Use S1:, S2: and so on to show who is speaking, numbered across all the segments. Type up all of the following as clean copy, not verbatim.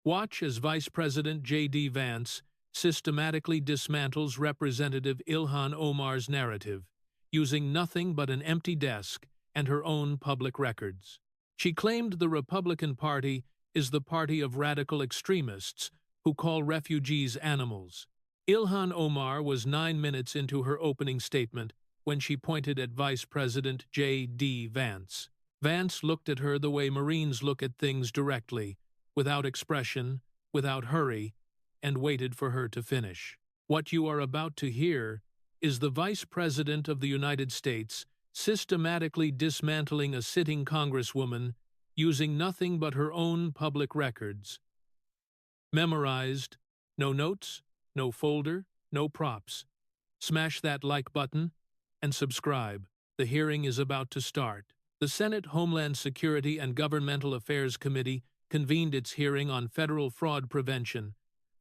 S1: Watch as Vice President JD Vance systematically dismantles Representative Ilhan Omar's narrative, using nothing but an empty desk and her own public records. She claimed the Republican Party is the party of radical extremists who call refugees animals. Ilhan Omar was 9 minutes into her opening statement when she pointed at Vice President JD Vance. Vance looked at her the way Marines look at things directly, without expression, without hurry, and waited for her to finish. What you are about to hear is the Vice President of the United States systematically dismantling a sitting Congresswoman using nothing but her own public records. Memorized, no notes, no folder, no props. Smash that like button and subscribe. The hearing is about to start. The Senate Homeland Security and Governmental Affairs Committee convened its hearing on federal fraud prevention,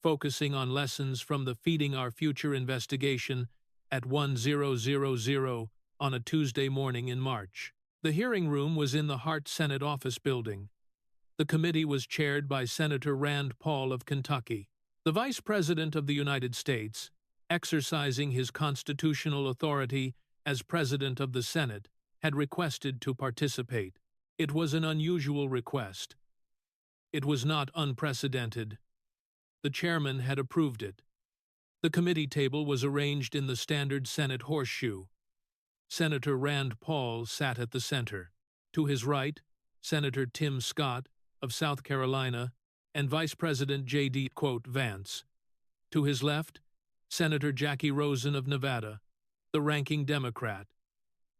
S1: focusing on lessons from the Feeding Our Future investigation at 1000 on a Tuesday morning in March. The hearing room was in the Hart Senate Office Building. The committee was chaired by Senator Rand Paul of Kentucky. The Vice President of the United States, exercising his constitutional authority as President of the Senate, had requested to participate. It was an unusual request. It was not unprecedented. The chairman had approved it. The committee table was arranged in the standard Senate horseshoe. Senator Rand Paul sat at the center. To his right, Senator Tim Scott of South Carolina and Vice President JD Vance. To his left, Senator Jackie Rosen of Nevada, the ranking Democrat.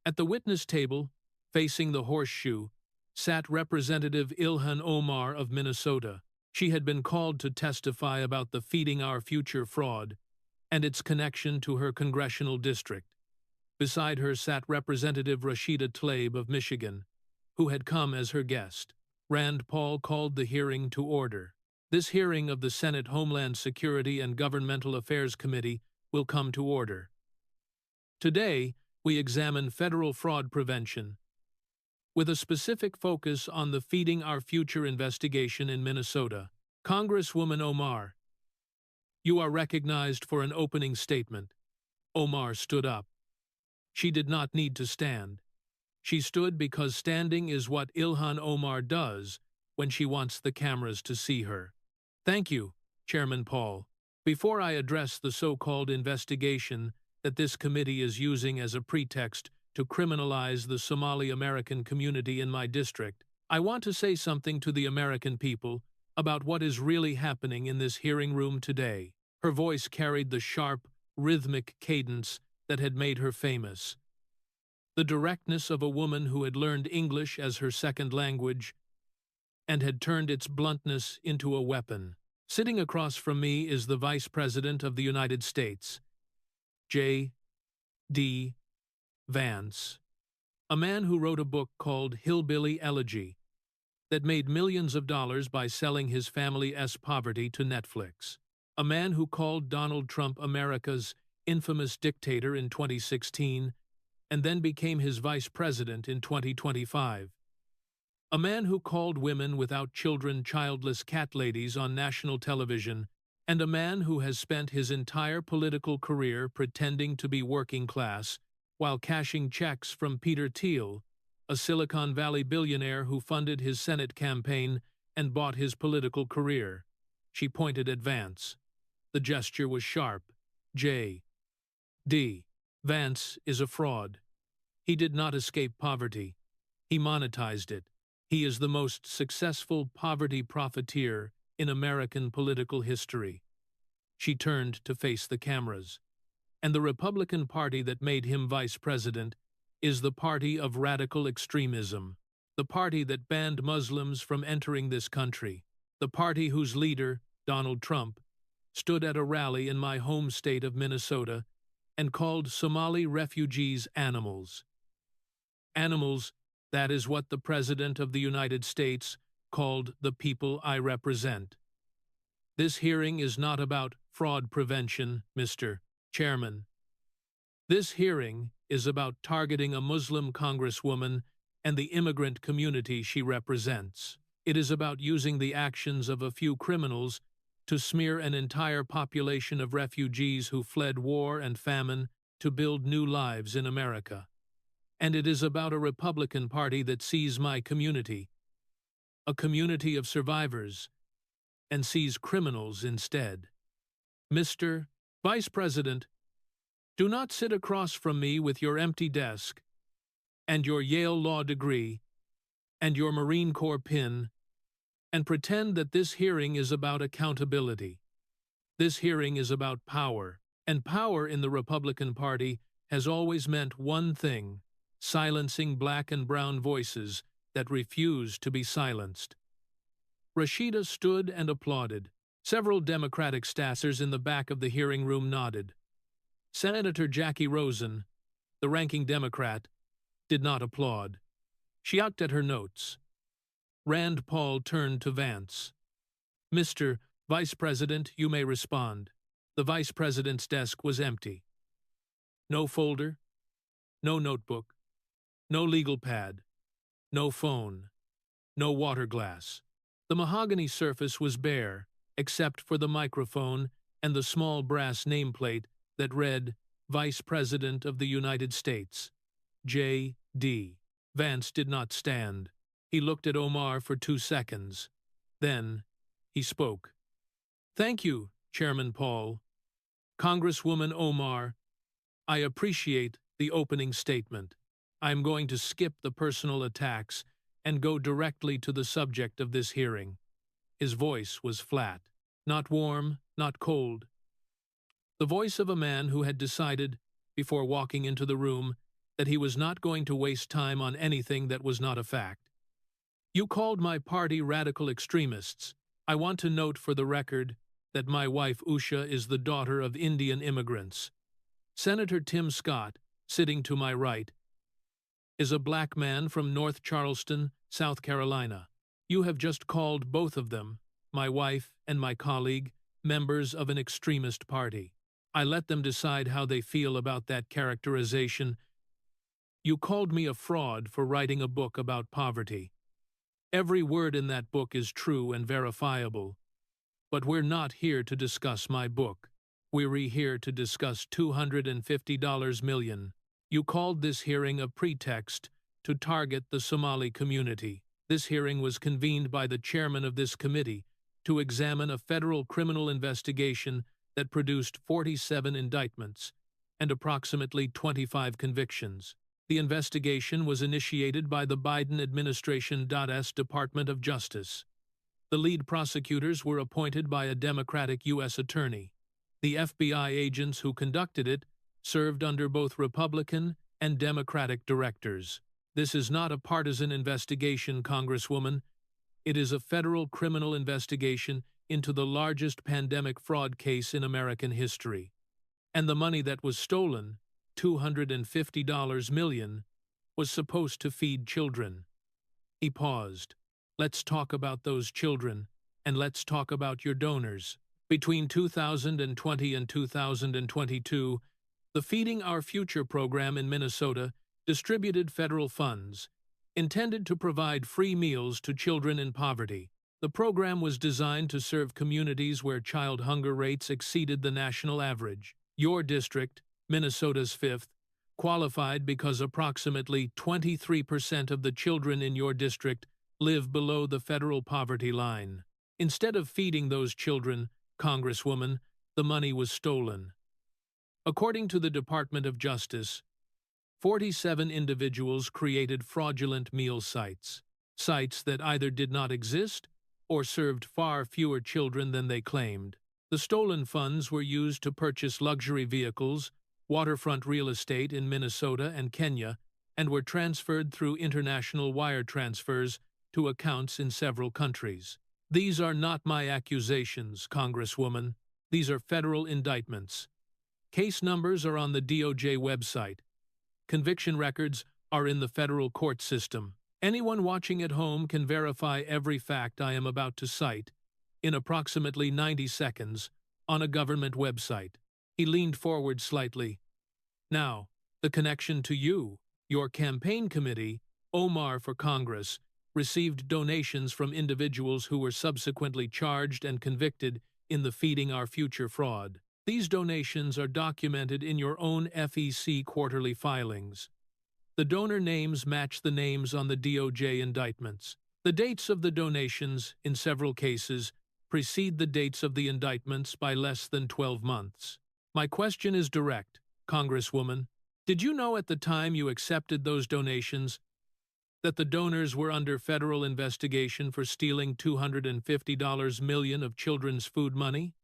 S1: At the witness table, facing the horseshoe, sat Representative Ilhan Omar of Minnesota. She had been called to testify about the Feeding Our Future fraud and its connection to her congressional district. Beside her sat Representative Rashida Tlaib of Michigan, who had come as her guest. Rand Paul called the hearing to order. This hearing of the Senate Homeland Security and Governmental Affairs Committee will come to order. Today, we examine federal fraud prevention, with a specific focus on the Feeding Our Future investigation in Minnesota. Congresswoman Omar, you are recognized for an opening statement. Omar stood up. She did not need to stand. She stood because standing is what Ilhan Omar does when she wants the cameras to see her. Thank you, Chairman Paul. Before I address the so-called investigation that this committee is using as a pretext to criminalize the Somali American community in my district, I want to say something to the American people about what is really happening in this hearing room today. Her voice carried the sharp, rhythmic cadence that had made her famous. The directness of a woman who had learned English as her second language and had turned its bluntness into a weapon. Sitting across from me is the Vice President of the United States, JD Vance, a man who wrote a book called Hillbilly Elegy that made millions of dollars by selling his family's poverty to Netflix. A man who called Donald Trump America's infamous dictator in 2016 and then became his vice president in 2025. A man who called women without children childless cat ladies on national television, and a man who has spent his entire political career pretending to be working class while cashing checks from Peter Thiel, a Silicon Valley billionaire who funded his Senate campaign and bought his political career. She pointed at Vance. The gesture was sharp. J.D. Vance is a fraud. He did not escape poverty. He monetized it. He is the most successful poverty profiteer in American political history. She turned to face the cameras. And the Republican Party that made him vice president is the party of radical extremism, the party that banned Muslims from entering this country, the party whose leader, Donald Trump, stood at a rally in my home state of Minnesota and called Somali refugees animals. Animals, that is what the President of the United States called the people I represent. This hearing is not about fraud prevention, Mr. Chairman. This hearing is about targeting a Muslim congresswoman and the immigrant community she represents. It is about using the actions of a few criminals to smear an entire population of refugees who fled war and famine to build new lives in America. And it is about a Republican Party that sees my community, a community of survivors, and sees criminals instead. Mr. Vice President, do not sit across from me with your empty desk and your Yale Law degree and your Marine Corps pin and pretend that this hearing is about accountability. This hearing is about power, and power in the Republican Party has always meant one thing: silencing black and brown voices that refuse to be silenced. Rashida stood and applauded. Several Democratic staffers in the back of the hearing room nodded. Senator Jackie Rosen, the ranking Democrat, did not applaud. She looked at her notes. Rand Paul turned to Vance. Mr. Vice President, you may respond. The Vice President's desk was empty. No folder, no notebook, no legal pad, no phone, no water glass. The mahogany surface was bare, except for the microphone and the small brass nameplate that read, Vice President of the United States, J.D. Vance did not stand. He looked at Omar for 2 seconds. Then he spoke. Thank you, Chairman Paul. Congresswoman Omar, I appreciate the opening statement. I am going to skip the personal attacks and go directly to the subject of this hearing. His voice was flat, not warm, not cold. The voice of a man who had decided, before walking into the room, that he was not going to waste time on anything that was not a fact. You called my party radical extremists. I want to note for the record that my wife Usha is the daughter of Indian immigrants. Senator Tim Scott, sitting to my right, is a black man from North Charleston, South Carolina. You have just called both of them, my wife and my colleague, members of an extremist party. I let them decide how they feel about that characterization. You called me a fraud for writing a book about poverty. Every word in that book is true and verifiable. But we're not here to discuss my book. We're here to discuss $250 million. You called this hearing a pretext to target the Somali community. This hearing was convened by the chairman of this committee to examine a federal criminal investigation that produced 47 indictments and approximately 25 convictions. The investigation was initiated by the Biden administration's Department of Justice. The lead prosecutors were appointed by a Democratic U.S. attorney. The FBI agents who conducted it served under both Republican and Democratic directors. This is not a partisan investigation, Congresswoman. It is a federal criminal investigation into the largest pandemic fraud case in American history. And the money that was stolen, $250 million, was supposed to feed children. He paused. Let's talk about those children, and let's talk about your donors. Between 2020 and 2022, the Feeding Our Future program in Minnesota distributed federal funds intended to provide free meals to children in poverty. The program was designed to serve communities where child hunger rates exceeded the national average. Your district, Minnesota's 5th, qualified because approximately 23% of the children in your district live below the federal poverty line. Instead of feeding those children, Congresswoman, the money was stolen. According to the Department of Justice, 47 individuals created fraudulent meal sites that either did not exist or served far fewer children than they claimed. The stolen funds were used to purchase luxury vehicles, waterfront real estate in Minnesota and Kenya, and were transferred through international wire transfers to accounts in several countries. These are not my accusations, Congresswoman. These are federal indictments. Case numbers are on the DOJ website. Conviction records are in the federal court system. Anyone watching at home can verify every fact I am about to cite in approximately 90 seconds on a government website. He leaned forward slightly. Now, the connection to you, your campaign committee, Omar for Congress, received donations from individuals who were subsequently charged and convicted in the Feeding Our Future fraud. These donations are documented in your own FEC quarterly filings. The donor names match the names on the DOJ indictments. The dates of the donations, in several cases, precede the dates of the indictments by less than 12 months. My question is direct, Congresswoman. Did you know at the time you accepted those donations that the donors were under federal investigation for stealing $250 million of children's food money?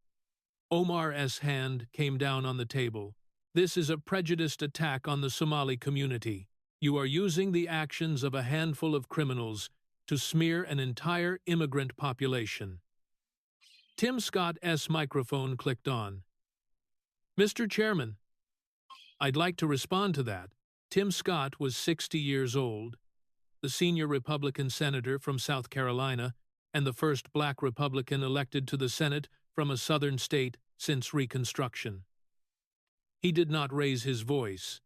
S1: Omar's hand came down on the table. This is a prejudiced attack on the Somali community. You are using the actions of a handful of criminals to smear an entire immigrant population. Tim Scott's microphone clicked on. Mr. Chairman, I'd like to respond to that. Tim Scott was 60 years old, the senior Republican senator from South Carolina, and the first black Republican elected to the Senate from a southern state since Reconstruction. He did not raise his voice.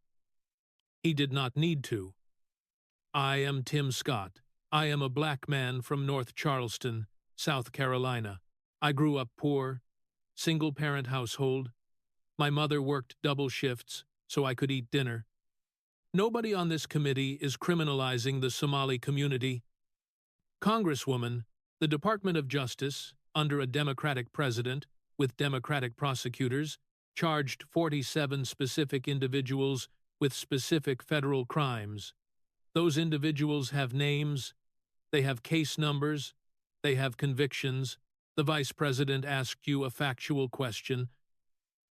S1: He did not need to. I am Tim Scott. I am a black man from North Charleston, South Carolina. I grew up poor, single-parent household. My mother worked double shifts so I could eat dinner. Nobody on this committee is criminalizing the Somali community. Congresswoman, the Department of Justice, under a Democratic president, with Democratic prosecutors, charged 47 specific individuals with specific federal crimes. Those individuals have names, they have case numbers, they have convictions. The Vice President asked you a factual question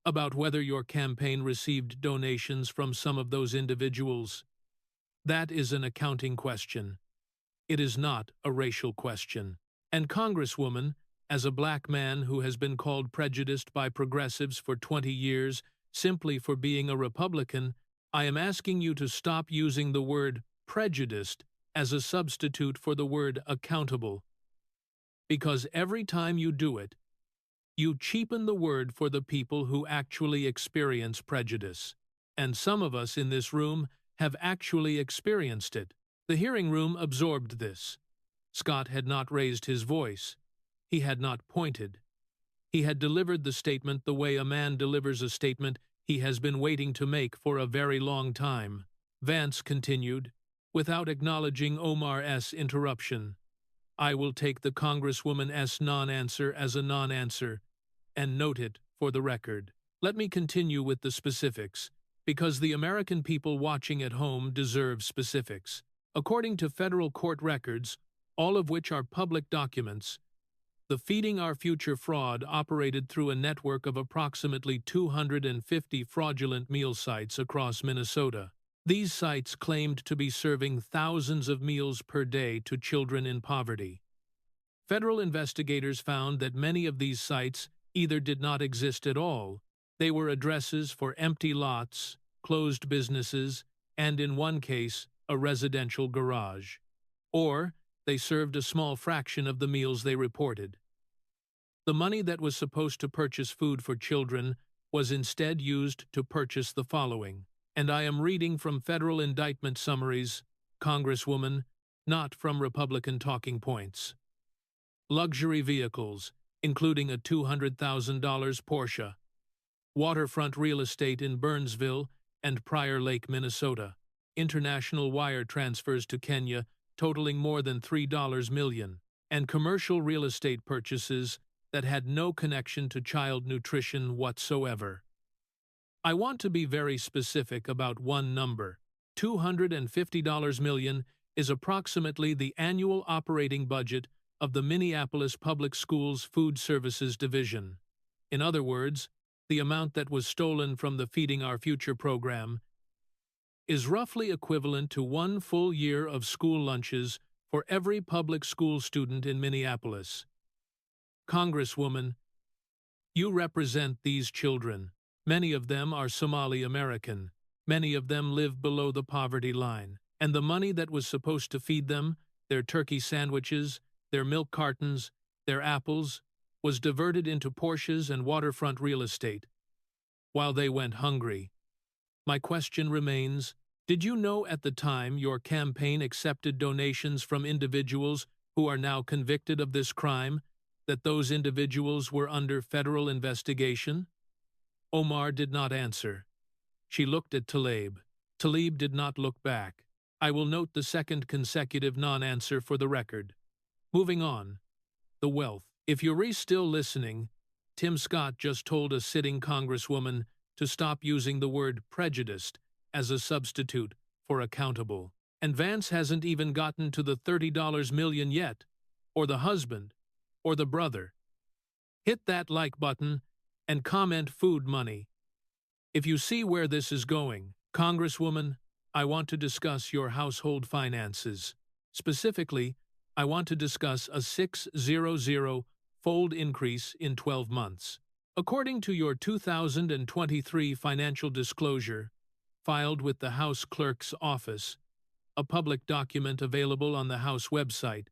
S1: about whether your campaign received donations from some of those individuals. That is an accounting question. It is not a racial question. And Congresswoman, as a black man who has been called prejudiced by progressives for 20 years simply for being a Republican, I am asking you to stop using the word prejudiced as a substitute for the word accountable. Because every time you do it, you cheapen the word for the people who actually experience prejudice. And some of us in this room have actually experienced it. The hearing room absorbed this. Scott had not raised his voice. He had not pointed. He had delivered the statement the way a man delivers a statement he has been waiting to make for a very long time. Vance continued, without acknowledging Omar's interruption. I will take the Congresswoman's non-answer as a non-answer and note it for the record. Let me continue with the specifics, because the American people watching at home deserve specifics. According to federal court records, all of which are public documents, the Feeding Our Future fraud operated through a network of approximately 250 fraudulent meal sites across Minnesota. These sites claimed to be serving thousands of meals per day to children in poverty. Federal investigators found that many of these sites either did not exist at all, they were addresses for empty lots, closed businesses, and in one case, a residential garage. Or they served a small fraction of the meals they reported. The money that was supposed to purchase food for children was instead used to purchase the following. And I am reading from federal indictment summaries, Congresswoman, not from Republican talking points. Luxury vehicles, including a $200,000 Porsche. Waterfront real estate in Burnsville and Prior Lake, Minnesota. International wire transfers to Kenya totaling more than $3 million. And commercial real estate purchases that had no connection to child nutrition whatsoever. I want to be very specific about one number. $250 million is approximately the annual operating budget of the Minneapolis Public Schools Food Services Division. In other words, the amount that was stolen from the Feeding Our Future program is roughly equivalent to 1 full year of school lunches for every public school student in Minneapolis. Congresswoman, you represent these children. Many of them are Somali American. Many of them live below the poverty line. And the money that was supposed to feed them, their turkey sandwiches, their milk cartons, their apples, was diverted into Porsches and waterfront real estate, while they went hungry. My question remains, Did you know at the time your campaign accepted donations from individuals who are now convicted of this crime, that those individuals were under federal investigation? Omar did not answer. She looked at Tlaib. Tlaib did not look back. I will note the second consecutive non-answer for the record. Moving on. The wealth. If you're still listening, Tim Scott just told a sitting congresswoman to stop using the word prejudiced as a substitute for accountable. And Vance hasn't even gotten to the $30 million yet, or the husband, or the brother. Hit that like button and comment food money. If you see where this is going, Congresswoman, I want to discuss your household finances. Specifically, I want to discuss a 600-fold increase in 12 months. According to your 2023 financial disclosure, filed with the House Clerk's Office, a public document available on the House website,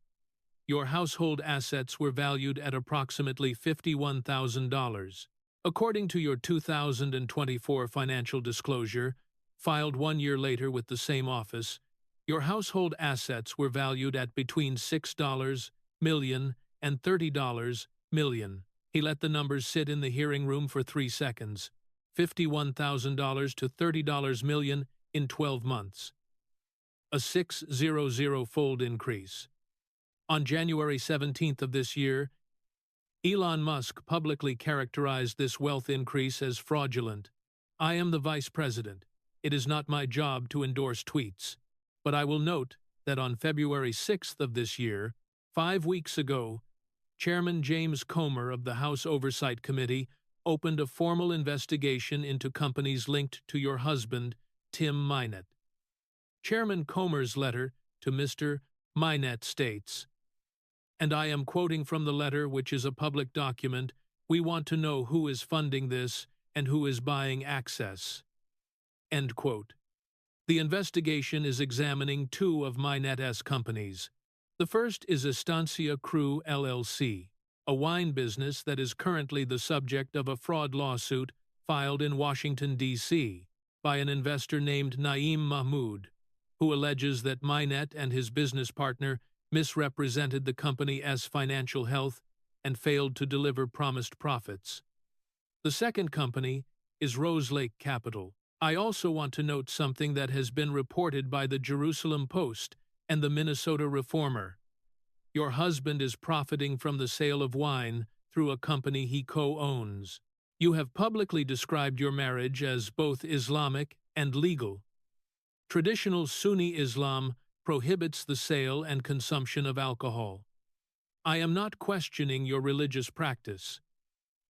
S1: your household assets were valued at approximately $51,000. According to your 2024 financial disclosure, filed 1 year later with the same office, your household assets were valued at between $6 million and $30 million. He let the numbers sit in the hearing room for 3 seconds. $51,000 to $30 million in 12 months. A 600-fold increase. On January 17th of this year, Elon Musk publicly characterized this wealth increase as fraudulent. I am the vice president. It is not my job to endorse tweets. But I will note that on February 6th of this year, 5 weeks ago, Chairman James Comer of the House Oversight Committee opened a formal investigation into companies linked to your husband, Tim Minett. Chairman Comer's letter to Mr. Minett states, and I am quoting from the letter, which is a public document, we want to know who is funding this and who is buying access. End quote. The investigation is examining 2 of Minett's companies. The first is Estancia Crew LLC, a wine business that is currently the subject of a fraud lawsuit filed in Washington, D.C., by an investor named Naeem Mahmood, who alleges that Minett and his business partner misrepresented the company's financial health and failed to deliver promised profits. The second company is Rose Lake Capital. I also want to note something that has been reported by the Jerusalem Post and the Minnesota Reformer. Your husband is profiting from the sale of wine through a company he co-owns. You have publicly described your marriage as both Islamic and legal. Traditional Sunni Islam prohibits the sale and consumption of alcohol. I am not questioning your religious practice.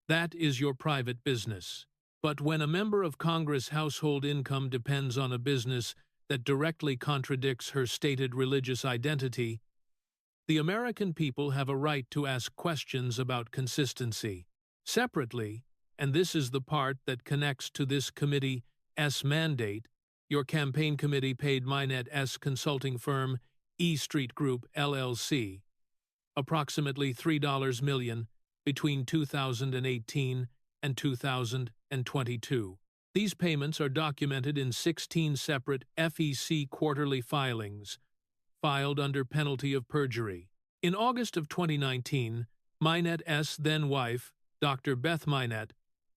S1: That is your private business. But when a member of Congress' household income depends on a business that directly contradicts her stated religious identity, the American people have a right to ask questions about consistency. Separately, and this is the part that connects to this committee's mandate, your campaign committee paid Minett's consulting firm, E Street Group, LLC, approximately $3 million between 2018 and 2022. These payments are documented in 16 separate FEC quarterly filings, filed under penalty of perjury. In August of 2019, Minett's then-wife, Dr. Beth Minett,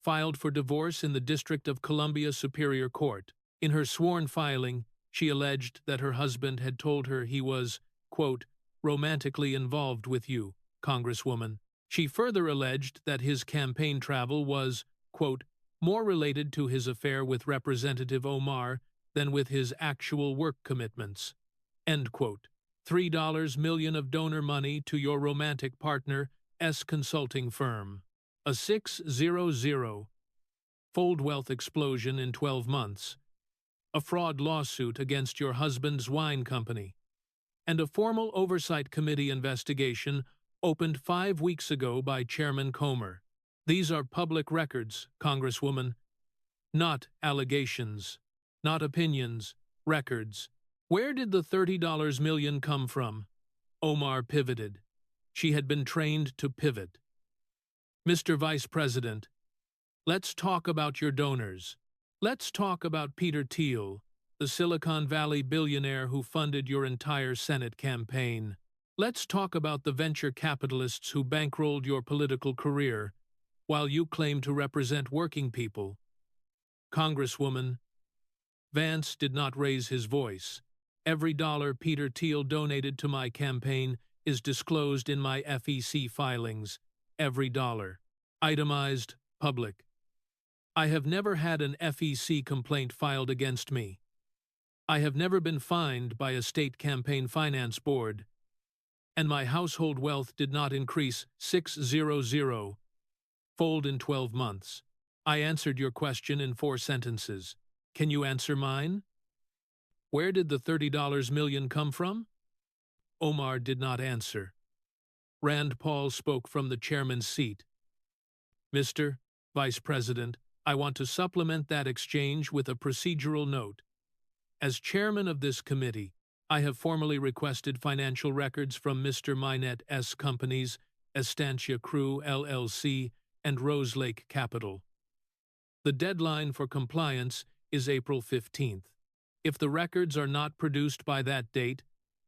S1: filed for divorce in the District of Columbia Superior Court. In her sworn filing, she alleged that her husband had told her he was, quote, romantically involved with you, Congresswoman. She further alleged that his campaign travel was, quote, more related to his affair with Representative Omar than with his actual work commitments. End quote. $3 million of donor money to your romantic partner's consulting firm. A 600-fold wealth explosion in 12 months. A fraud lawsuit against your husband's wine company. And a formal oversight committee investigation opened 5 weeks ago by Chairman Comer. These are public records, Congresswoman. Not allegations. Not opinions. Records. Where did the $30 million come from? Omar pivoted. She had been trained to pivot. Mr. Vice President, let's talk about your donors. Let's talk about Peter Thiel, the Silicon Valley billionaire who funded your entire Senate campaign. Let's talk about the venture capitalists who bankrolled your political career, while you claim to represent working people. Congresswoman, Vance did not raise his voice. Every dollar Peter Thiel donated to my campaign is disclosed in my FEC filings. Every dollar. Itemized, public. I have never had an FEC complaint filed against me. I have never been fined by a state campaign finance board. And my household wealth did not increase 600-fold in 12 months. I answered your question in 4 sentences. Can you answer mine? Where did the $30 million come from? Omar did not answer. Rand Paul spoke from the chairman's seat. Mr. Vice President, I want to supplement that exchange with a procedural note. As chairman of this committee, I have formally requested financial records from Mr. Minet's companies, Estancia Crew LLC and Roselake Capital. The deadline for compliance is April 15th. If the records are not produced by that date,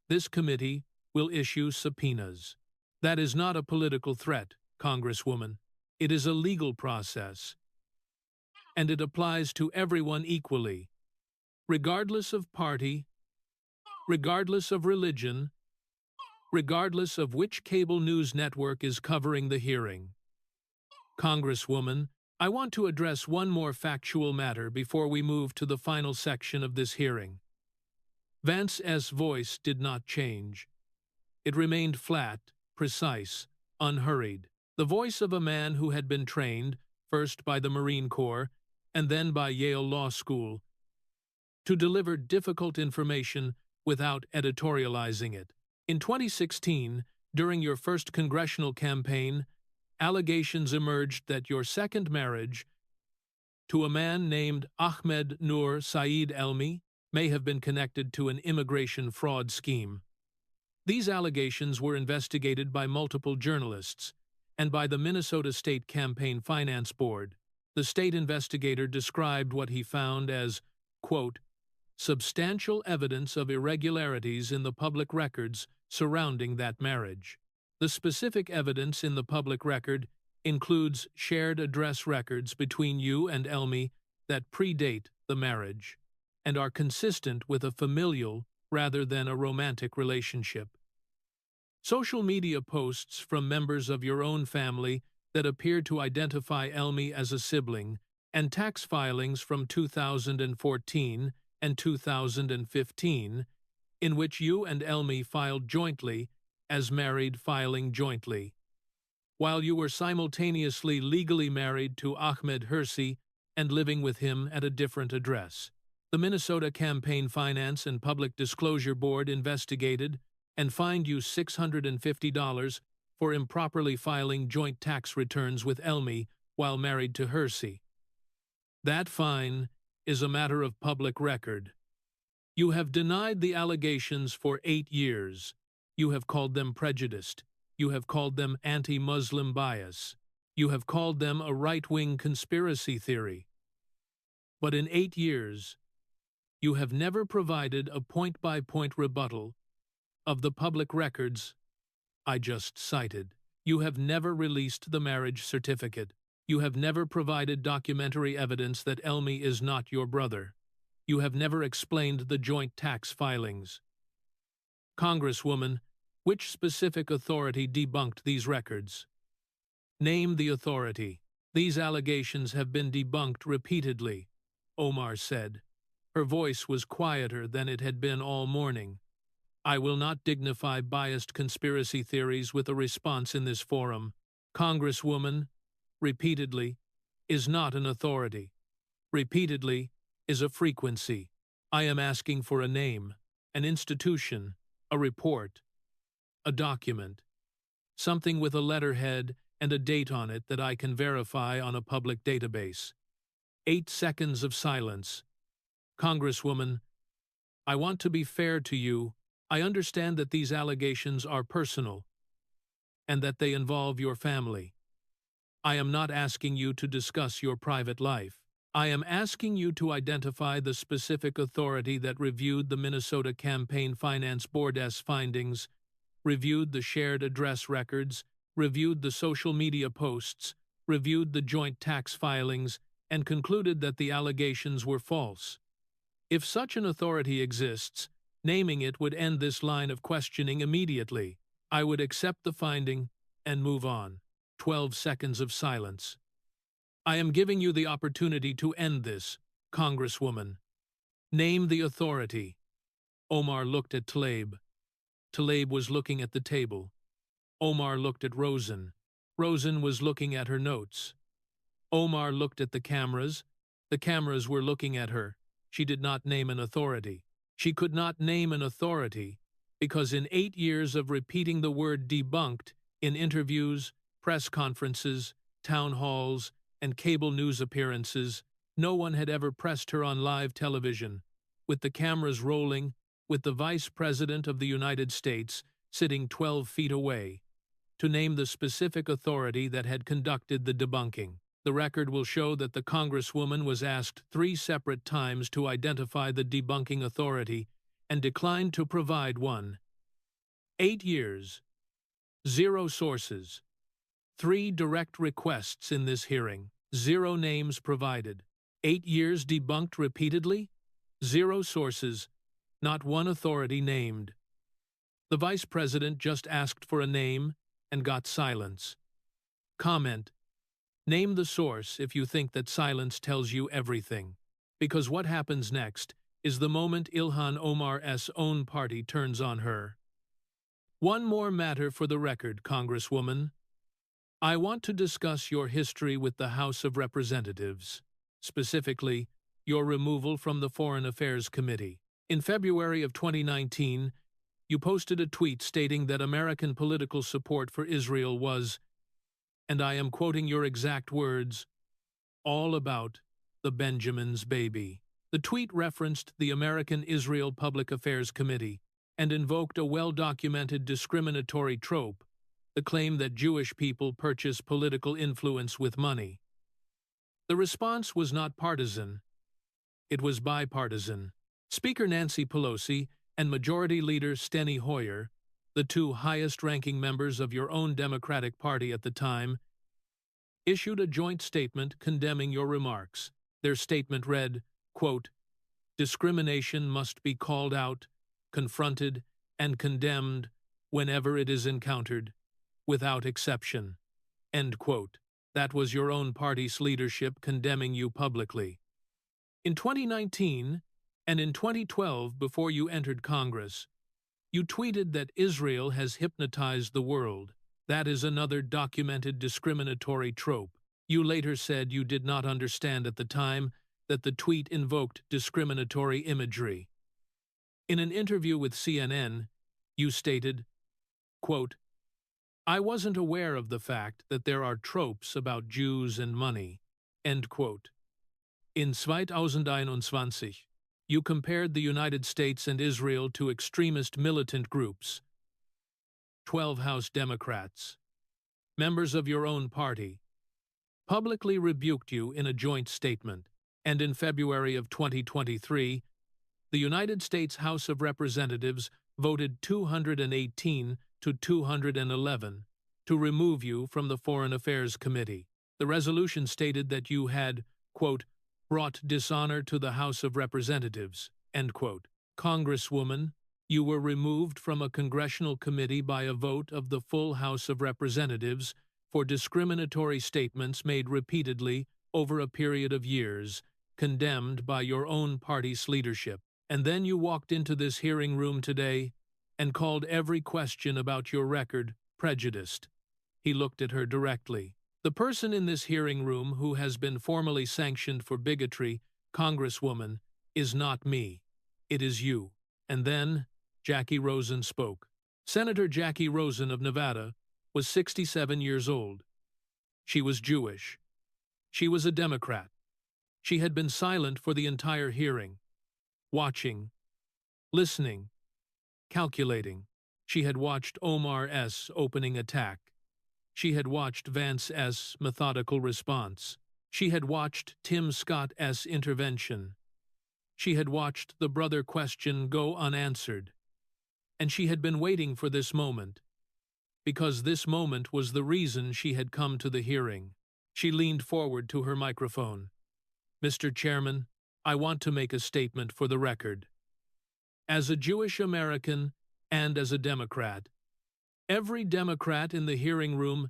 S1: this committee will issue subpoenas. That is not a political threat, Congresswoman. It is a legal process. And it applies to everyone equally, regardless of party, regardless of religion, regardless of which cable news network is covering the hearing. Congresswoman, I want to address one more factual matter before we move to the final section of this hearing. Vance's voice did not change. It remained flat, precise, unhurried. The voice of a man who had been trained, first by the Marine Corps and then by Yale Law School, to deliver difficult information without editorializing it. In 2016, during your first congressional campaign, allegations emerged that your second marriage to a man named Ahmed Noor Saeed Elmi may have been connected to an immigration fraud scheme. These allegations were investigated by multiple journalists and by the Minnesota State Campaign Finance Board. The state investigator described what he found as, quote, substantial evidence of irregularities in the public records surrounding that marriage. The specific evidence in the public record includes shared address records between you and Elmi that predate the marriage and are consistent with a familial rather than a romantic relationship. Social media posts from members of your own family that appear to identify Elmi as a sibling, and tax filings from 2014 and 2015, in which you and Elmi filed jointly as married filing jointly, while you were simultaneously legally married to Ahmed Hirsi and living with him at a different address. The Minnesota Campaign Finance and Public Disclosure Board investigated and fined you $650 for improperly filing joint tax returns with Elmi while married to Hirsi. That fine is a matter of public record. You have denied the allegations for 8 years. You have called them prejudiced. You have called them anti-Muslim bias. You have called them a right-wing conspiracy theory. But in 8 years, you have never provided a point-by-point rebuttal of the public records I just cited. You have never released the marriage certificate. You have never provided documentary evidence that Elmi is not your brother. You have never explained the joint tax filings. Congresswoman, which specific authority debunked these records? Name the authority. These allegations have been debunked repeatedly, Omar said. Her voice was quieter than it had been all morning. I will not dignify biased conspiracy theories with a response in this forum. Congresswoman, repeatedly, is not an authority. Repeatedly is a frequency. I am asking for a name, an institution, a report, a document, something with a letterhead and a date on it that I can verify on a public database. 8 seconds of silence. Congresswoman, I want to be fair to you. I understand that these allegations are personal and that they involve your family. I am not asking you to discuss your private life. I am asking you to identify the specific authority that reviewed the Minnesota Campaign Finance Board's findings, reviewed the shared address records, reviewed the social media posts, reviewed the joint tax filings, and concluded that the allegations were false. If such an authority exists, naming it would end this line of questioning immediately. I would accept the finding and move on. 12 seconds of silence. I am giving you the opportunity to end this, Congresswoman. Name the authority. Omar looked at Tlaib. Tlaib was looking at the table. Omar looked at Rosen. Rosen was looking at her notes. Omar looked at the cameras. The cameras were looking at her. She did not name an authority. She could not name an authority because in 8 years of repeating the word debunked in interviews, press conferences, town halls, and cable news appearances, no one had ever pressed her on live television, with the cameras rolling, with the Vice President of the United States sitting 12 feet away, to name the specific authority that had conducted the debunking. The record will show that the Congresswoman was asked 3 separate times to identify the debunking authority and declined to provide one. 8 years. 0 sources. 3 direct requests in this hearing. 0 names provided. 8 years debunked repeatedly. 0 sources. Not one authority named. The Vice President just asked for a name and got silence. Comment. Name the source if you think that silence tells you everything. Because what happens next is the moment Ilhan Omar's own party turns on her. One more matter for the record, Congresswoman. I want to discuss your history with the House of Representatives, specifically your removal from the Foreign Affairs Committee. In February of 2019, you posted a tweet stating that American political support for Israel was, and I am quoting your exact words, all about the Benjamin's baby. The tweet referenced the American Israel Public Affairs Committee and invoked a well-documented discriminatory trope, the claim that Jewish people purchase political influence with money. The response was not partisan. It was bipartisan. Speaker Nancy Pelosi and Majority Leader Steny Hoyer, the 2 highest-ranking members of your own Democratic Party at the time, issued a joint statement condemning your remarks. Their statement read, quote, "Discrimination must be called out, confronted, and condemned whenever it is encountered, without exception." End quote. That was your own party's leadership condemning you publicly. In 2019 and in 2012, before you entered Congress, you tweeted that Israel has hypnotized the world. That is another documented discriminatory trope. You later said you did not understand at the time that the tweet invoked discriminatory imagery. In an interview with CNN, you stated, quote, "I wasn't aware of the fact that there are tropes about Jews and money." End quote. In 2021, you compared the United States and Israel to extremist militant groups. 12 House Democrats, members of your own party, publicly rebuked you in a joint statement, and in February of 2023, the United States House of Representatives voted 218 to 211 to remove you from the Foreign Affairs Committee. The resolution stated that you had, quote, "brought dishonor to the House of Representatives," end quote. Congresswoman, you were removed from a congressional committee by a vote of the full House of Representatives for discriminatory statements made repeatedly over a period of years, condemned by your own party's leadership. And then you walked into this hearing room today and called every question about your record prejudiced. He looked at her directly. The person in this hearing room who has been formally sanctioned for bigotry, Congresswoman, is not me. It is you. And then Jackie Rosen spoke. Senator Jackie Rosen of Nevada was 67 years old. She was Jewish. She was a Democrat. She had been silent for the entire hearing, watching, listening, calculating. She had watched Omar's opening attack. She had watched Vance's methodical response. She had watched Tim Scott's intervention. She had watched the brother question go unanswered. And she had been waiting for this moment, because this moment was the reason she had come to the hearing. She leaned forward to her microphone. "Mr. Chairman, I want to make a statement for the record. As a Jewish American and as a Democrat, every Democrat in the hearing room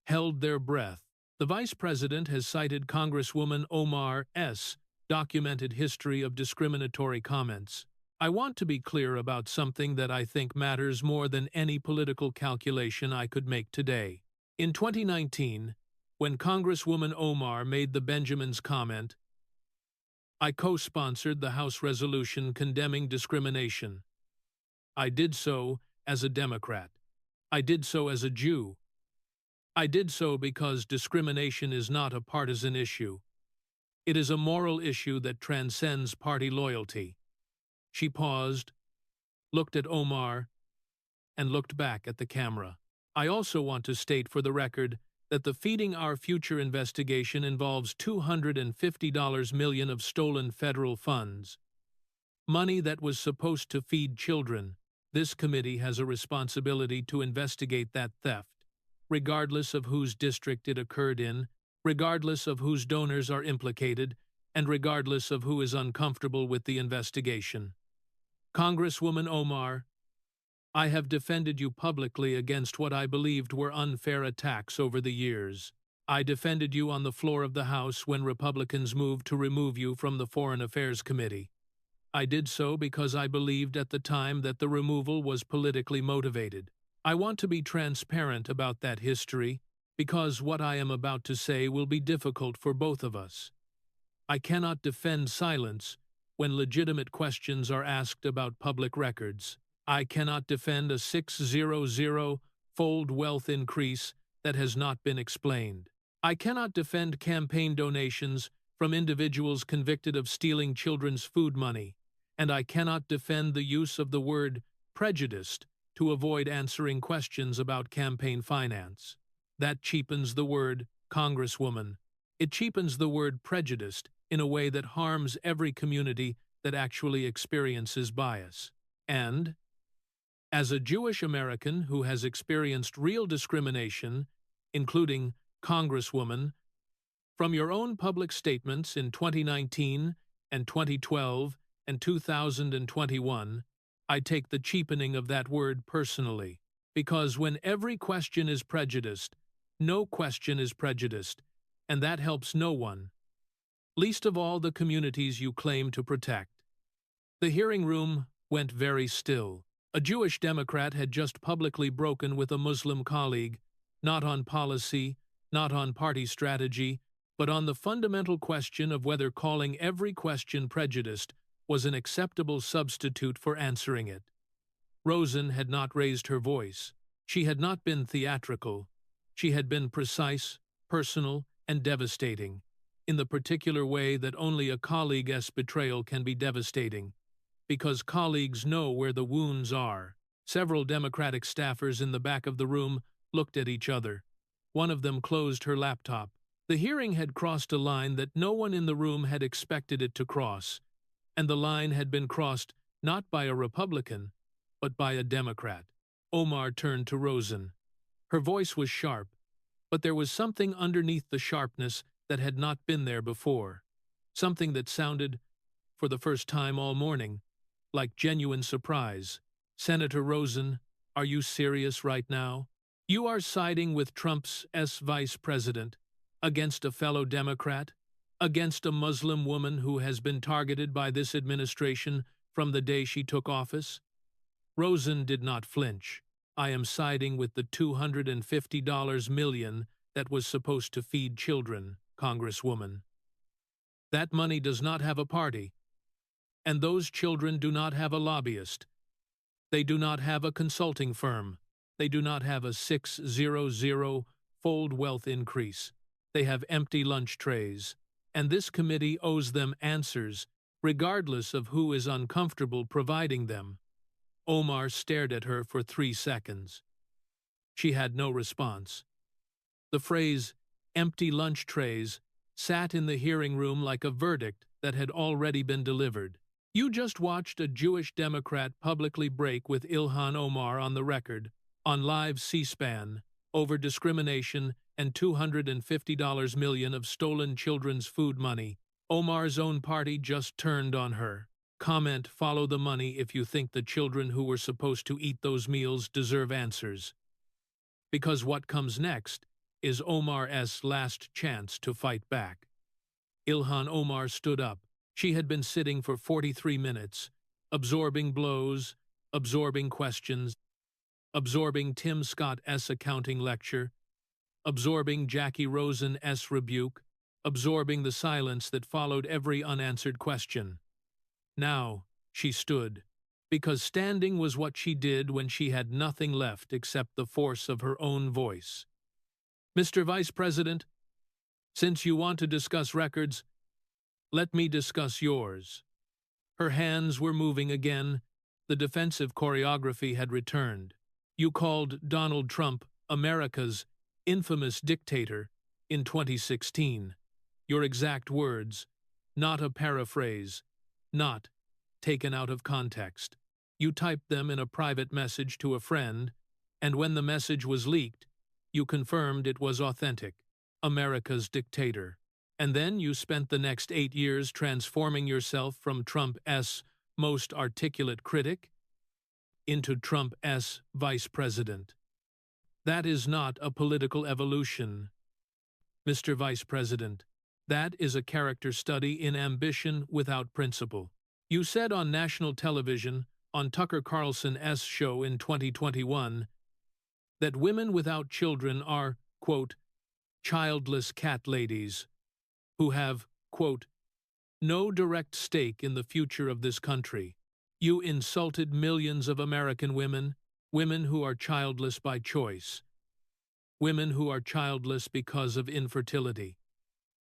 S1: held their breath. The Vice President has cited Congresswoman Omar's documented history of discriminatory comments. I want to be clear about something that I think matters more than any political calculation I could make today. In 2019, when Congresswoman Omar made the Benjamins comment, I co-sponsored the House resolution condemning discrimination. I did so as a Democrat. I did so as a Jew. I did so because discrimination is not a partisan issue. It is a moral issue that transcends party loyalty." She paused, looked at Omar, and looked back at the camera. "I also want to state for the record that the Feeding Our Future investigation involves $250 million of stolen federal funds, money that was supposed to feed children. This committee has a responsibility to investigate that theft, regardless of whose district it occurred in, regardless of whose donors are implicated, and regardless of who is uncomfortable with the investigation. Congresswoman Omar, I have defended you publicly against what I believed were unfair attacks over the years. I defended you on the floor of the House when Republicans moved to remove you from the Foreign Affairs Committee. I did so because I believed at the time that the removal was politically motivated. I want to be transparent about that history, because what I am about to say will be difficult for both of us. I cannot defend silence when legitimate questions are asked about public records. I cannot defend a 600-fold wealth increase that has not been explained. I cannot defend campaign donations from individuals convicted of stealing children's food money, and I cannot defend the use of the word prejudiced to avoid answering questions about campaign finance. That cheapens the word Congresswoman. It cheapens the word prejudiced in a way that harms every community that actually experiences bias. And, as a Jewish American who has experienced real discrimination, including Congresswoman, from your own public statements in 2019 and 2012 and 2021, I take the cheapening of that word personally, because when every question is prejudiced, no question is prejudiced, and that helps no one, least of all the communities you claim to protect. The hearing room went very still. A Jewish Democrat had just publicly broken with a Muslim colleague, not on policy, not on party strategy, but on the fundamental question of whether calling every question prejudiced was an acceptable substitute for answering it. Rosen had not raised her voice. She had not been theatrical. She had been precise, personal, and devastating, in the particular way that only a colleague's betrayal can be devastating, because colleagues know where the wounds are. Several Democratic staffers in the back of the room looked at each other. One of them closed her laptop. The hearing had crossed a line that no one in the room had expected it to cross, and the line had been crossed not by a Republican, but by a Democrat. Omar turned to Rosen. Her voice was sharp, but there was something underneath the sharpness that had not been there before, something that sounded, for the first time all morning, like genuine surprise. "Senator Rosen, are you serious right now? You are siding with Trump's vice president against a fellow Democrat, against a Muslim woman who has been targeted by this administration from the day she took office?" Rosen did not flinch. "I am siding with the $250 million that was supposed to feed children, Congresswoman. That money does not have a party, and those children do not have a lobbyist. They do not have a consulting firm. They do not have a 600-fold wealth increase. They have empty lunch trays, and this committee owes them answers, regardless of who is uncomfortable providing them." Omar stared at her for 3 seconds. She had no response. The phrase, empty lunch trays, sat in the hearing room like a verdict that had already been delivered. You just watched a Jewish Democrat publicly break with Ilhan Omar on the record, on live C-SPAN, over discrimination and $250 million of stolen children's food money. Omar's own party just turned on her. Comment, follow the money if you think the children who were supposed to eat those meals deserve answers. Because what comes next is Omar's last chance to fight back. Ilhan Omar stood up. She had been sitting for 43 minutes, absorbing blows, absorbing questions, absorbing Tim Scott's accounting lecture, absorbing Jackie Rosen's rebuke, absorbing the silence that followed every unanswered question. Now, she stood, because standing was what she did when she had nothing left except the force of her own voice. Mr. Vice President, since you want to discuss records, let me discuss yours. Her hands were moving again. The defensive choreography had returned. You called Donald Trump America's infamous dictator in 2016. Your exact words, not a paraphrase, not taken out of context. You typed them in a private message to a friend, and when the message was leaked, you confirmed it was authentic. America's dictator. And then you spent the next 8 years transforming yourself from Trump's most articulate critic into Trump's vice president. That is not a political evolution, Mr. Vice President. That is a character study in ambition without principle. You said on national television, on Tucker Carlson's show in 2021, that women without children are, quote, childless cat ladies, who have, quote, no direct stake in the future of this country. You insulted millions of American women, women who are childless by choice, women who are childless because of infertility,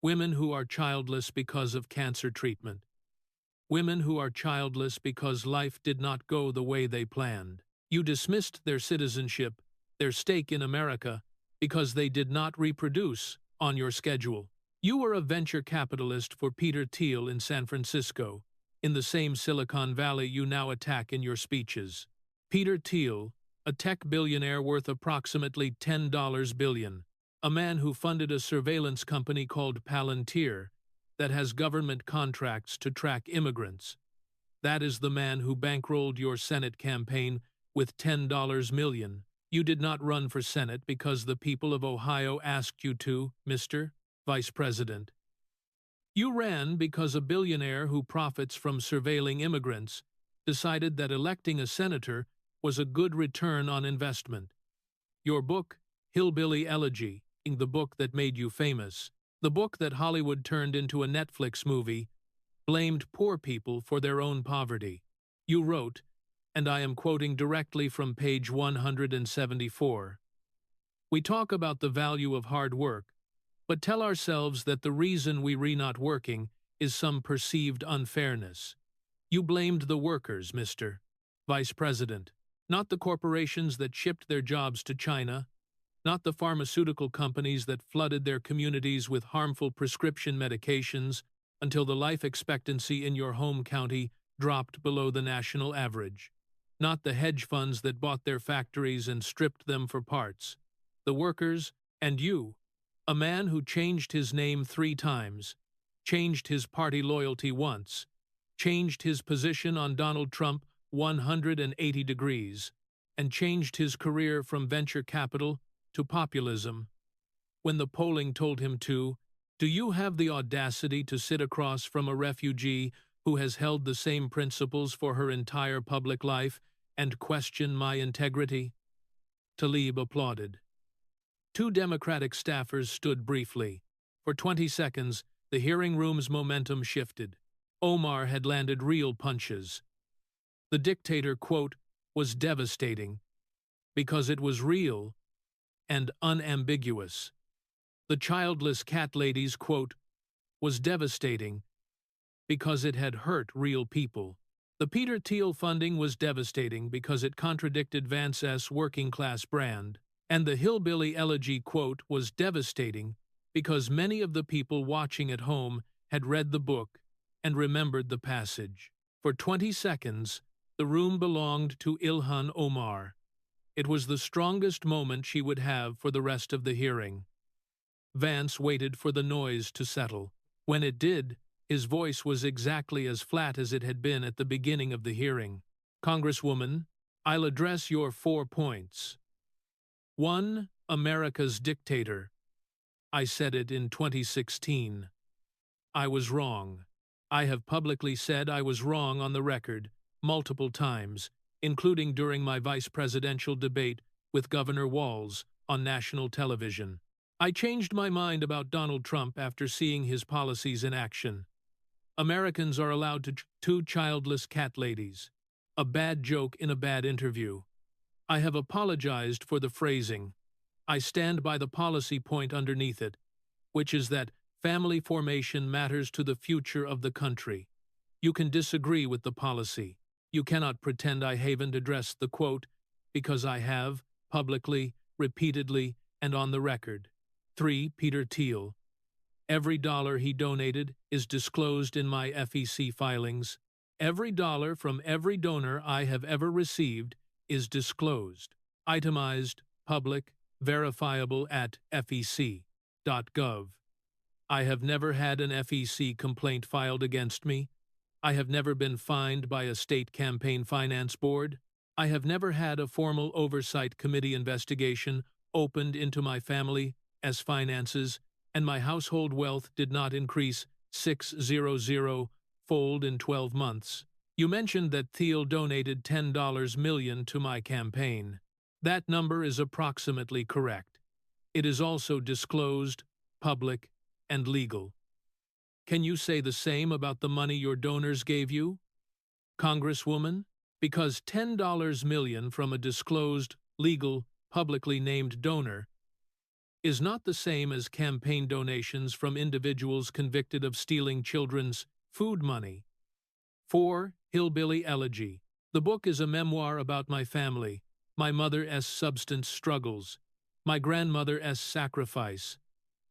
S1: women who are childless because of cancer treatment, women who are childless because life did not go the way they planned. You dismissed their citizenship, their stake in America, because they did not reproduce on your schedule. You were a venture capitalist for Peter Thiel in San Francisco, in the same Silicon Valley you now attack in your speeches. Peter Thiel, a tech billionaire worth approximately $10 billion, a man who funded a surveillance company called Palantir that has government contracts to track immigrants. That is the man who bankrolled your Senate campaign with $10 million. You did not run for Senate because the people of Ohio asked you to, Mr. Vice President. You ran because a billionaire who profits from surveilling immigrants decided that electing a senator was a good return on investment. Your book, Hillbilly Elegy, the book that made you famous, the book that Hollywood turned into a Netflix movie, blamed poor people for their own poverty. You wrote, and I am quoting directly from page 174, we talk about the value of hard work, but tell ourselves that the reason we're not working is some perceived unfairness. You blamed the workers, Mr. Vice President, not the corporations that shipped their jobs to China, not the pharmaceutical companies that flooded their communities with harmful prescription medications until the life expectancy in your home county dropped below the national average, not the hedge funds that bought their factories and stripped them for parts. The workers and you, a man who changed his name 3 times, changed his party loyalty once, changed his position on Donald Trump 180 degrees, and changed his career from venture capital to populism. When the polling told him to, do you have the audacity to sit across from a refugee who has held the same principles for her entire public life and question my integrity? Tlaib applauded. 2 Democratic staffers stood briefly. For 20 seconds, the hearing room's momentum shifted. Omar had landed real punches. The dictator, quote, was devastating because it was real and unambiguous. The childless cat lady's, quote, was devastating because it had hurt real people. The Peter Thiel funding was devastating because it contradicted Vance's working-class brand. And the Hillbilly Elegy, quote, was devastating because many of the people watching at home had read the book and remembered the passage. For 20 seconds, the room belonged to Ilhan Omar. It was the strongest moment she would have for the rest of the hearing. Vance waited for the noise to settle. When it did, his voice was exactly as flat as it had been at the beginning of the hearing. Congresswoman, I'll address your 4 points. 1. America's dictator. I said it in 2016. I was wrong. I have publicly said I was wrong on the record, multiple times, including during my vice presidential debate with Governor Walz on national television. I changed my mind about Donald Trump after seeing his policies in action. Americans are allowed to two childless cat ladies. A bad joke in a bad interview. I have apologized for the phrasing. I stand by the policy point underneath it, which is that family formation matters to the future of the country. You can disagree with the policy. You cannot pretend I haven't addressed the quote, because I have, publicly, repeatedly, and on the record. 3. Peter Thiel. Every dollar he donated is disclosed in my FEC filings. Every dollar from every donor I have ever received is disclosed, itemized, public, verifiable at fec.gov. I have never had an FEC complaint filed against me. I have never been fined by a state campaign finance board. I have never had a formal oversight committee investigation opened into my family as finances, and my household wealth did not increase 600-fold in 12 months. You mentioned that Thiel donated $10 million to my campaign. That number is approximately correct. It is also disclosed, public, and legal. Can you say the same about the money your donors gave you? Congresswoman, because $10 million from a disclosed, legal, publicly named donor is not the same as campaign donations from individuals convicted of stealing children's food money. 4. Hillbilly Elegy. The book is a memoir about my family, my mother's substance struggles, my grandmother's sacrifice,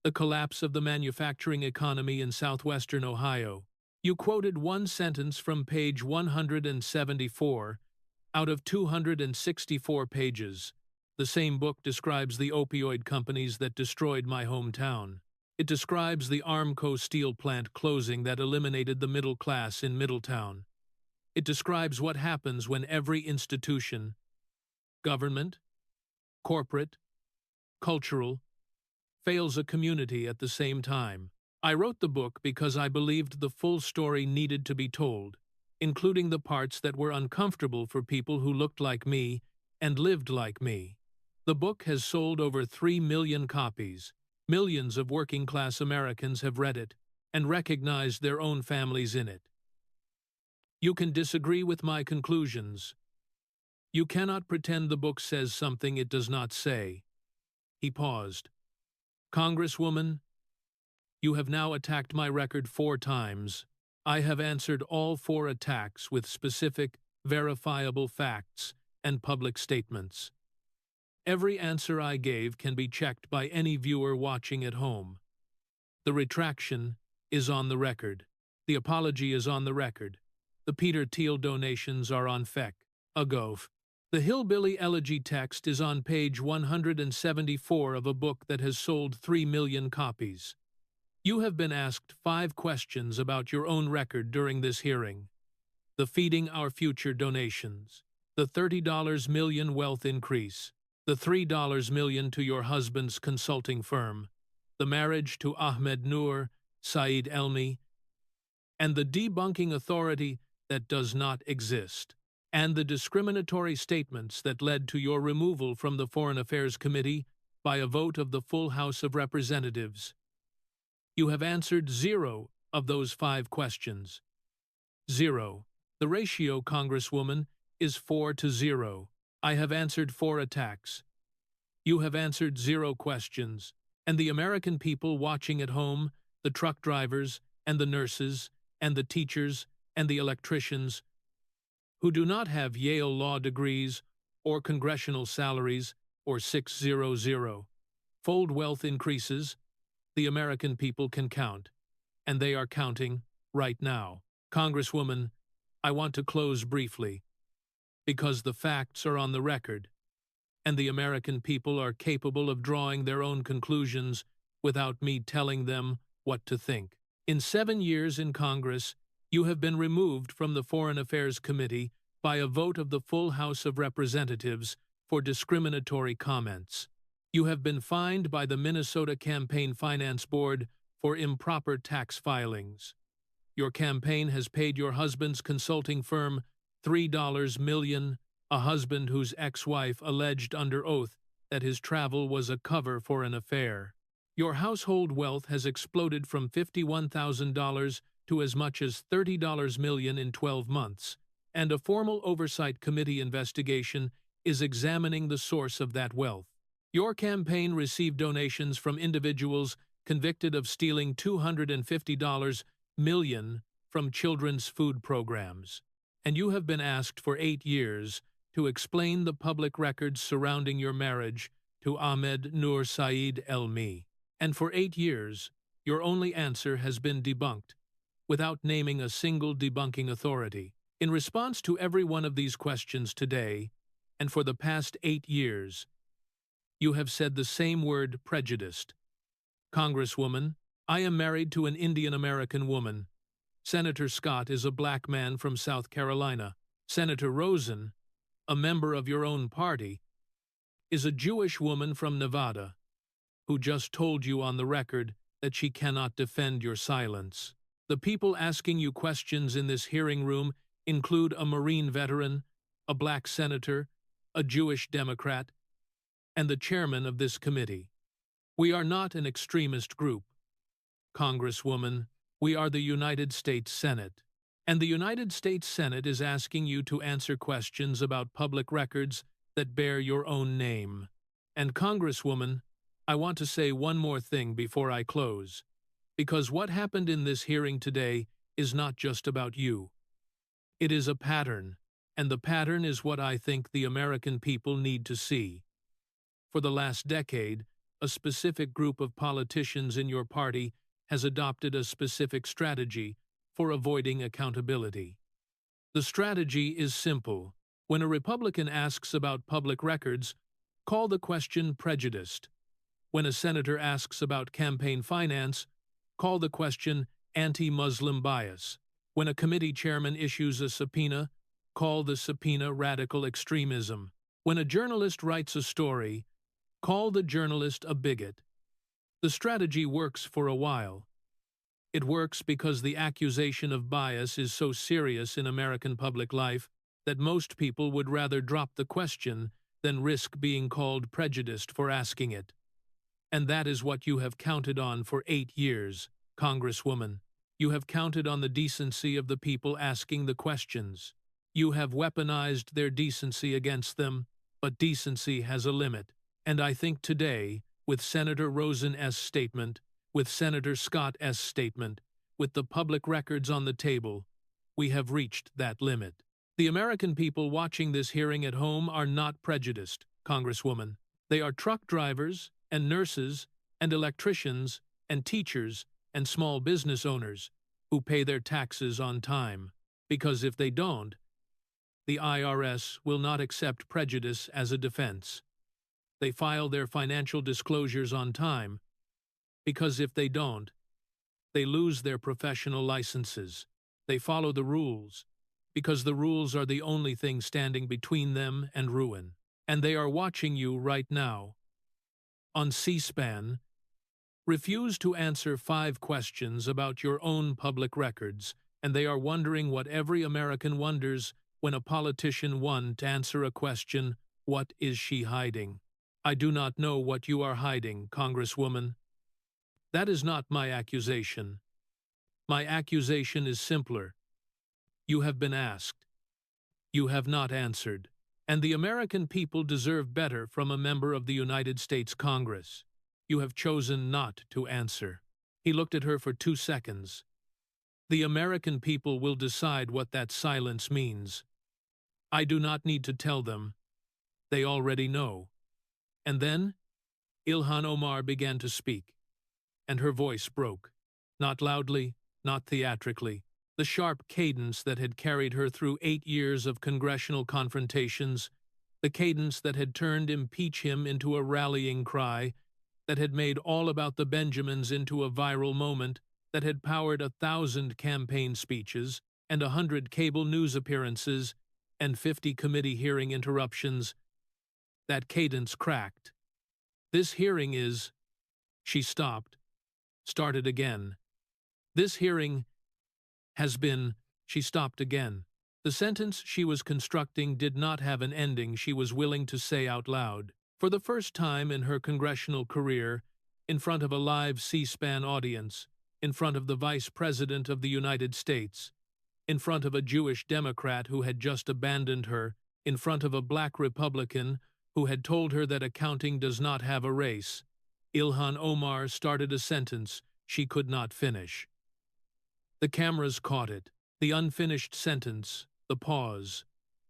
S1: the collapse of the manufacturing economy in southwestern Ohio. You quoted one sentence from page 174 out of 264 pages. The same book describes the opioid companies that destroyed my hometown. It describes the Armco steel plant closing that eliminated the middle class in Middletown. It describes what happens when every institution, government, corporate, cultural, fails a community at the same time. I wrote the book because I believed the full story needed to be told, including the parts that were uncomfortable for people who looked like me and lived like me. The book has sold over 3 million copies. Millions of working-class Americans have read it and recognized their own families in it. You can disagree with my conclusions. You cannot pretend the book says something it does not say. He paused. Congresswoman, you have now attacked my record 4 times. I have answered all 4 attacks with specific, verifiable facts and public statements. Every answer I gave can be checked by any viewer watching at home. The retraction is on the record. The apology is on the record. The Peter Thiel donations are on FEC.gov. The Hillbilly Elegy text is on page 174 of a book that has sold 3 million copies. You have been asked 5 questions about your own record during this hearing. The Feeding Our Future donations, the $30 million wealth increase, the $3 million to your husband's consulting firm, the marriage to Ahmed Noor, Saeed Elmi, and the debunking authority that does not exist, and the discriminatory statements that led to your removal from the Foreign Affairs Committee by a vote of the full House of Representatives. You have answered 0 of those 5 questions. 0. The ratio, Congresswoman, is 4-0. I have answered 4 attacks. You have answered 0 questions, and the American people watching at home, the truck drivers, and the nurses, and the teachers, and the electricians, who do not have Yale law degrees or congressional salaries or 600-fold wealth increases, The American people can count, and they are counting right now. Congresswoman, I want to close briefly, because the facts are on the record, and the American people are capable of drawing their own conclusions without me telling them what to think. In 7 years in Congress, you have been removed from the Foreign Affairs Committee by a vote of the full House of Representatives for discriminatory comments. You have been fined by the Minnesota Campaign Finance Board for improper tax filings. Your campaign has paid your husband's consulting firm $3 million, a husband whose ex-wife alleged under oath that his travel was a cover for an affair. Your household wealth has exploded from $51,000 to as much as $30 million in 12 months, and a formal oversight committee investigation is examining the source of that wealth. Your campaign received donations from individuals convicted of stealing $250 million from children's food programs, and you have been asked for 8 years to explain the public records surrounding your marriage to Ahmed Nur Saeed Elmi. And for 8 years, your only answer has been debunked, without naming a single debunking authority. In response to every one of these questions today, and for the past 8 years, you have said the same word, prejudiced. Congresswoman, I am married to an Indian-American woman. Senator Scott is a black man from South Carolina. Senator Rosen, a member of your own party, is a Jewish woman from Nevada, who just told you on the record that she cannot defend your silence. The people asking you questions in this hearing room include a Marine veteran, a black senator, a Jewish Democrat, and the chairman of this committee. We are not an extremist group. Congresswoman, we are the United States Senate, and the United States Senate is asking you to answer questions about public records that bear your own name. And Congresswoman, I want to say one more thing before I close, because what happened in this hearing today is not just about you. It is a pattern, and the pattern is what I think the American people need to see. For the last decade, a specific group of politicians in your party has adopted a specific strategy for avoiding accountability. The strategy is simple. When a Republican asks about public records, call the question prejudiced. When a senator asks about campaign finance, call the question anti-Muslim bias. When a committee chairman issues a subpoena, call the subpoena radical extremism. When a journalist writes a story, call the journalist a bigot. The strategy works for a while. It works because the accusation of bias is so serious in American public life that most people would rather drop the question than risk being called prejudiced for asking it. And that is what you have counted on for 8 years, Congresswoman. You have counted on the decency of the people asking the questions. You have weaponized their decency against them, but decency has a limit. And I think today, with Senator Rosen's statement, with Senator Scott's statement, with the public records on the table, we have reached that limit. The American people watching this hearing at home are not prejudiced, Congresswoman. They are truck drivers and nurses and electricians and teachers and small business owners who pay their taxes on time, because if they don't, the IRS will not accept prejudice as a defense. They file their financial disclosures on time, because if they don't, they lose their professional licenses. They follow the rules, because the rules are the only thing standing between them and ruin. And they are watching you right now. On C-SPAN, refuse to answer 5 questions about your own public records, and they are wondering what every American wonders when a politician wants to answer a question, what is she hiding? I do not know what you are hiding, Congresswoman. That is not my accusation. My accusation is simpler. You have been asked. You have not answered. And the American people deserve better from a member of the United States Congress. You have chosen not to answer. He looked at her for 2 seconds. The American people will decide what that silence means. I do not need to tell them. They already know. And then, Ilhan Omar began to speak. and her voice broke. Not loudly, not theatrically. The sharp cadence that had carried her through 8 years of congressional confrontations, the cadence that had turned impeach him into a rallying cry, that had made All About the Benjamins into a viral moment, that had powered 1,000 campaign speeches and 100 cable news appearances and 50 committee hearing interruptions. That cadence cracked. This hearing is... She stopped, started again. This hearing has been... She stopped again. The sentence she was constructing did not have an ending she was willing to say out loud. For the first time in her congressional career, in front of a live C-SPAN audience, in front of the Vice President of the United States, in front of a Jewish Democrat who had just abandoned her, in front of a black Republican who had told her that accounting does not have a race, Ilhan Omar started a sentence she could not finish. The cameras caught it, the unfinished sentence, the pause,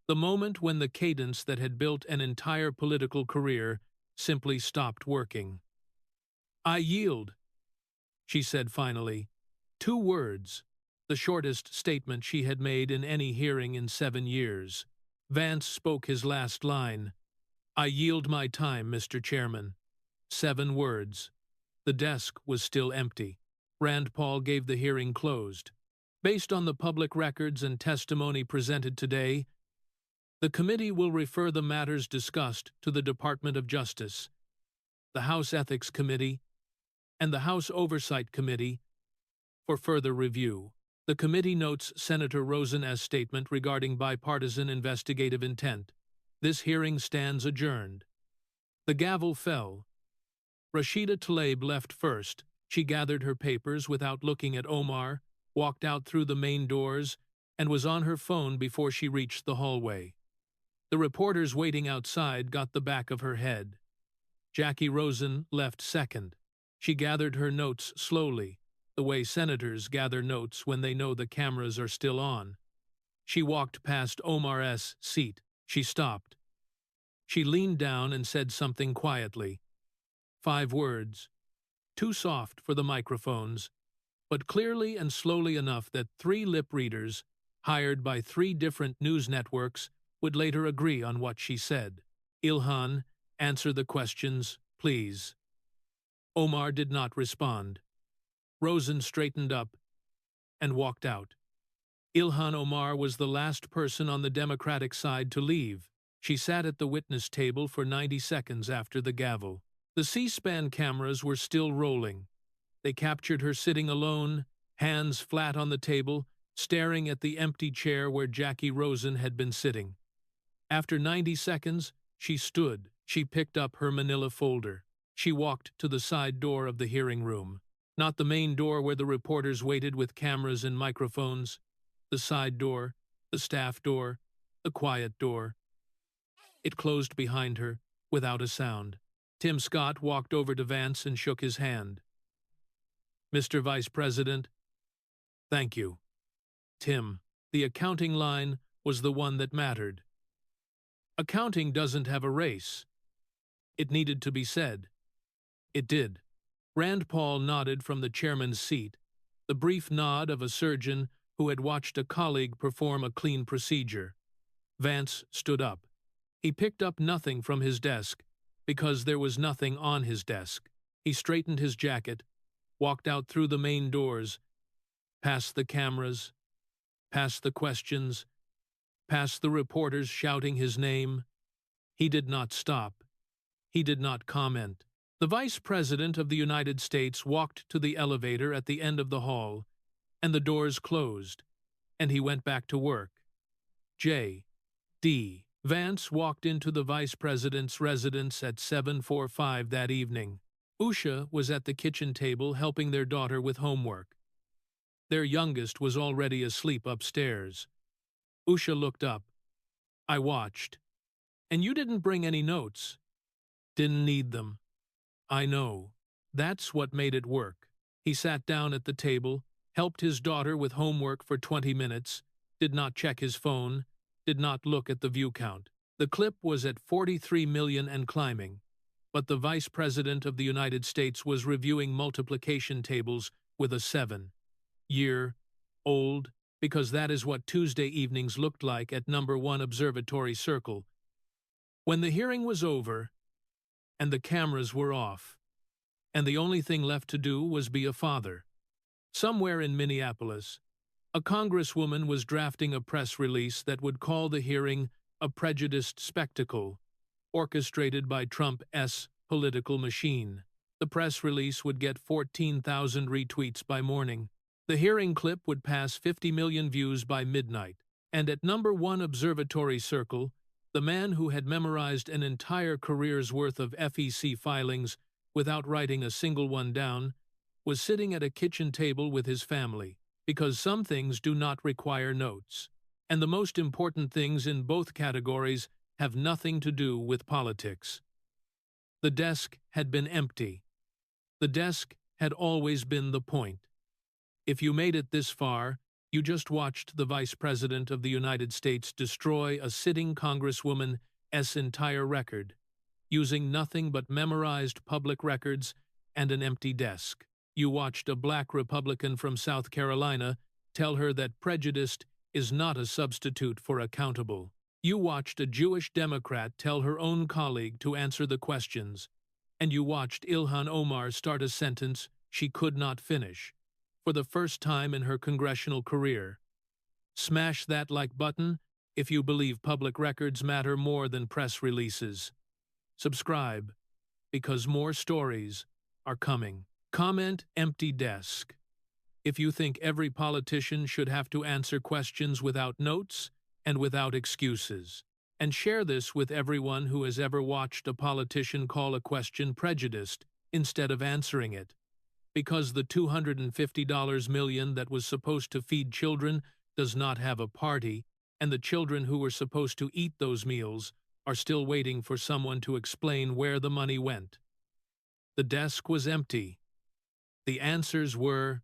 S1: the moment when the cadence that had built an entire political career simply stopped working. "I yield," she said finally. 2 words, the shortest statement she had made in any hearing in 7 years. Vance spoke his last line. "I yield my time, Mr. Chairman." 7 words. The desk was still empty. Rand Paul gave the hearing closed. Based on the public records and testimony presented today, the committee will refer the matters discussed to the Department of Justice, the House Ethics Committee, and the House Oversight Committee for further review. The committee notes Senator Rosen's statement regarding bipartisan investigative intent. This hearing stands adjourned. The gavel fell. Rashida Tlaib left first. She gathered her papers without looking at Omar, walked out through the main doors, and was on her phone before she reached the hallway. The reporters waiting outside got the back of her head. Jackie Rosen left second. She gathered her notes slowly, the way senators gather notes when they know the cameras are still on. She walked past Omar's seat. She stopped. She leaned down and said something quietly. 5 words. Too soft for the microphones, but clearly and slowly enough that 3 lip readers, hired by 3 different news networks, would later agree on what she said. "Ilhan, answer the questions, please." Omar did not respond. Rosen straightened up and walked out. Ilhan Omar was the last person on the Democratic side to leave. She sat at the witness table for 90 seconds after the gavel. The C-SPAN cameras were still rolling. They captured her sitting alone, hands flat on the table, staring at the empty chair where Jackie Rosen had been sitting. After 90 seconds, she stood. She picked up her manila folder. She walked to the side door of the hearing room. Not the main door where the reporters waited with cameras and microphones. The side door, the staff door, the quiet door. It closed behind her, without a sound. Tim Scott walked over to Vance and shook his hand. "Mr. Vice President." "Thank you." Tim, the accounting line was the one that mattered. Accounting doesn't have a race. It needed to be said. It did. Rand Paul nodded from the chairman's seat, the brief nod of a surgeon who had watched a colleague perform a clean procedure. Vance stood up. He picked up nothing from his desk, because there was nothing on his desk. He straightened his jacket, walked out through the main doors, past the cameras, past the questions, past the reporters shouting his name. He did not stop. He did not comment. The Vice President of the United States walked to the elevator at the end of the hall, and the doors closed, and he went back to work. JD Vance walked into the Vice President's residence at 7:45 that evening. Usha was at the kitchen table helping their daughter with homework. Their youngest was already asleep upstairs. Usha looked up. "I watched. And you didn't bring any notes." "Didn't need them." "I know. That's what made it work." He sat down at the table, helped his daughter with homework for 20 minutes, did not check his phone, did not look at the view count. The clip was at 43 million and climbing. but the Vice President of the United States was reviewing multiplication tables with a 7-year-old, because that is what Tuesday evenings looked like at Number 1 Observatory Circle. When the hearing was over, and the cameras were off, and the only thing left to do was be a father. Somewhere in Minneapolis, a congresswoman was drafting a press release that would call the hearing a prejudiced spectacle, orchestrated by Trump's political machine. The press release would get 14,000 retweets by morning. The hearing clip would pass 50 million views by midnight. And at Number 1 Observatory Circle, the man who had memorized an entire career's worth of FEC filings without writing a single one down, was sitting at a kitchen table with his family, because some things do not require notes, and the most important things in both categories have nothing to do with politics. The desk had been empty. The desk had always been the point. If you made it this far, you just watched the Vice President of the United States destroy a sitting Congresswoman's entire record, using nothing but memorized public records and an empty desk. You watched a black Republican from South Carolina tell her that prejudice is not a substitute for accountable. You watched a Jewish Democrat tell her own colleague to answer the questions, and you watched Ilhan Omar start a sentence she could not finish, for the first time in her congressional career. Smash that like button if you believe public records matter more than press releases. Subscribe, because more stories are coming. Comment empty desk if you think every politician should have to answer questions without notes and without excuses. And share this with everyone who has ever watched a politician call a question prejudiced instead of answering it. Because the $250 million that was supposed to feed children does not have a party, and the children who were supposed to eat those meals are still waiting for someone to explain where the money went. The desk was empty. The answers were